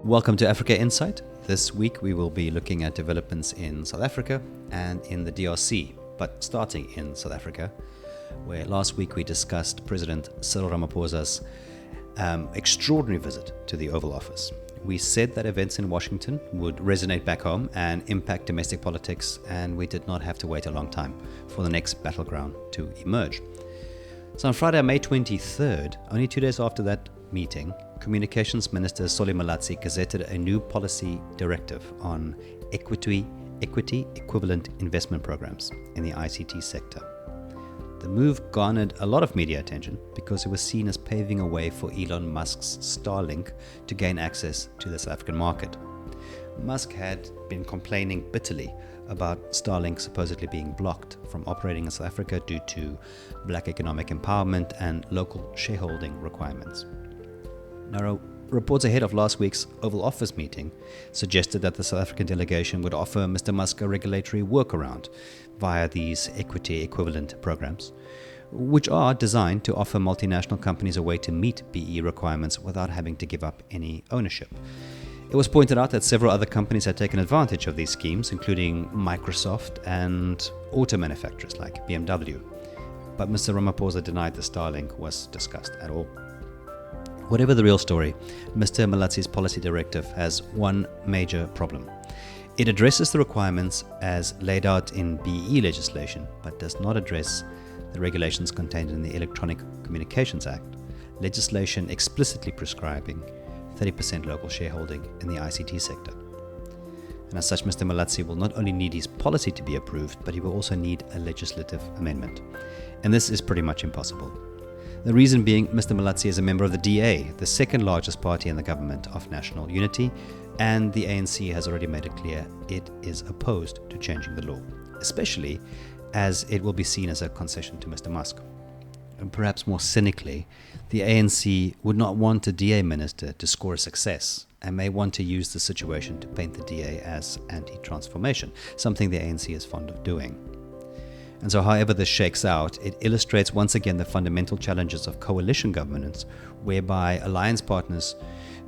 Welcome to Africa Insight. This week we will be looking at developments in South Africa and in the DRC, but starting in South Africa, where last week we discussed President Cyril Ramaphosa's extraordinary visit to the Oval Office. We said that events in Washington would resonate back home and impact domestic politics, and we did not have to wait a long time for the next battleground to emerge. So on Friday, May 23rd, only 2 days after that meeting, Communications Minister Solly Malatsi gazetted a new policy directive on equity equivalent investment programs in the ICT sector. The move garnered a lot of media attention because it was seen as paving a way for Elon Musk's Starlink to gain access to the South African market. Musk had been complaining bitterly about Starlink supposedly being blocked from operating in South Africa due to black economic empowerment and local shareholding requirements. Now, reports ahead of last week's Oval Office meeting suggested that the South African delegation would offer Mr. Musk a regulatory workaround via these equity equivalent programs, which are designed to offer multinational companies a way to meet BE requirements without having to give up any ownership. It was pointed out that several other companies had taken advantage of these schemes, including Microsoft and auto manufacturers like BMW. But Mr. Ramaphosa denied the Starlink was discussed at all. Whatever the real story, Mr. Malatsi's policy directive has one major problem. It addresses the requirements as laid out in BE legislation, but does not address the regulations contained in the Electronic Communications Act, legislation explicitly prescribing 30% local shareholding in the ICT sector. And as such, Mr. Malatsi will not only need his policy to be approved, but he will also need a legislative amendment. And this is pretty much impossible. The reason being, Mr. Malatsi is a member of the DA, the second largest party in the government of national unity, and the ANC has already made it clear it is opposed to changing the law, especially as it will be seen as a concession to Mr. Musk. And perhaps more cynically, the ANC would not want a DA minister to score a success and may want to use the situation to paint the DA as anti-transformation, something the ANC is fond of doing. And so however this shakes out, it illustrates once again the fundamental challenges of coalition governance, whereby alliance partners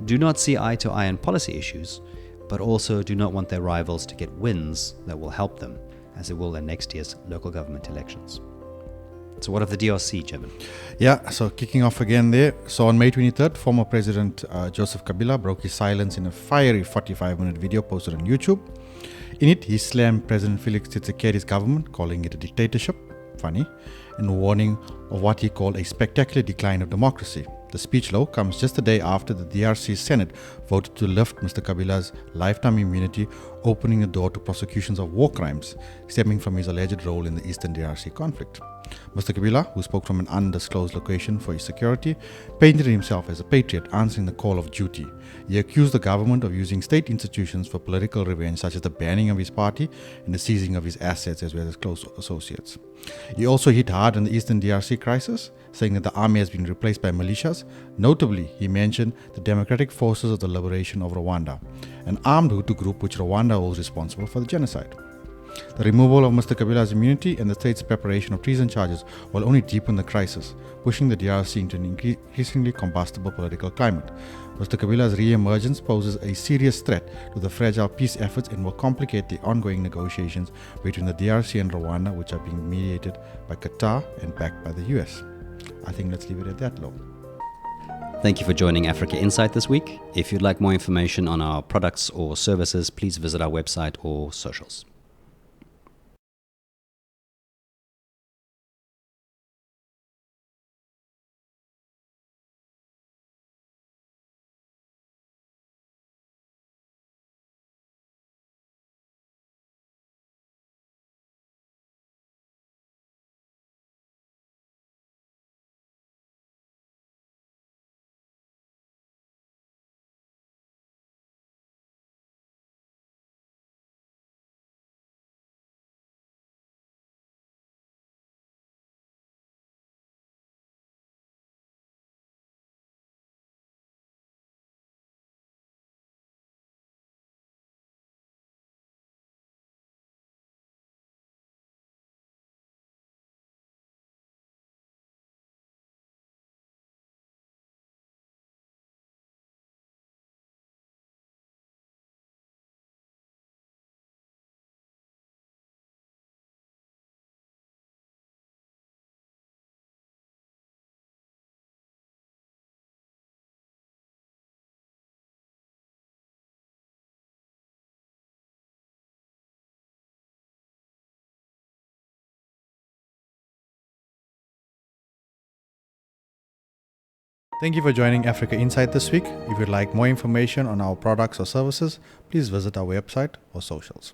do not see eye to eye on policy issues, but also do not want their rivals to get wins that will help them, as it will in next year's local government elections. So what of the DRC, Jervin? Yeah, so kicking off again there. So on May 23rd, former President Joseph Kabila broke his silence in a fiery 45-minute video posted on YouTube. In it, he slammed President Felix Tshisekedi's government, calling it a dictatorship, funny, and warning of what he called a spectacular decline of democracy. The speech, Louw, comes just a day after the DRC Senate voted to lift Mr. Kabila's lifetime immunity, opening the door to prosecutions of war crimes stemming from his alleged role in the Eastern DRC conflict. Mr. Kabila, who spoke from an undisclosed location for his security, painted himself as a patriot answering the call of duty. He accused the government of using state institutions for political revenge, such as the banning of his party and the seizing of his assets as well as close associates. He also hit hard on the Eastern DRC crisis, saying that the army has been replaced by militias. Notably, he mentioned the Democratic Forces of the Liberation of Rwanda, an armed Hutu group which Rwanda holds responsible for the genocide. The removal of Mr. Kabila's immunity and the state's preparation of treason charges will only deepen the crisis, pushing the DRC into an increasingly combustible political climate. Mr. Kabila's re-emergence poses a serious threat to the fragile peace efforts and will complicate the ongoing negotiations between the DRC and Rwanda, which are being mediated by Qatar and backed by the US. I think let's leave it at that, Louw. Thank you for joining Africa Insight this week. If you'd like more information on our products or services, please visit our website or socials. Thank you for joining Africa Insight this week. If you'd like more information on our products or services, please visit our website or socials.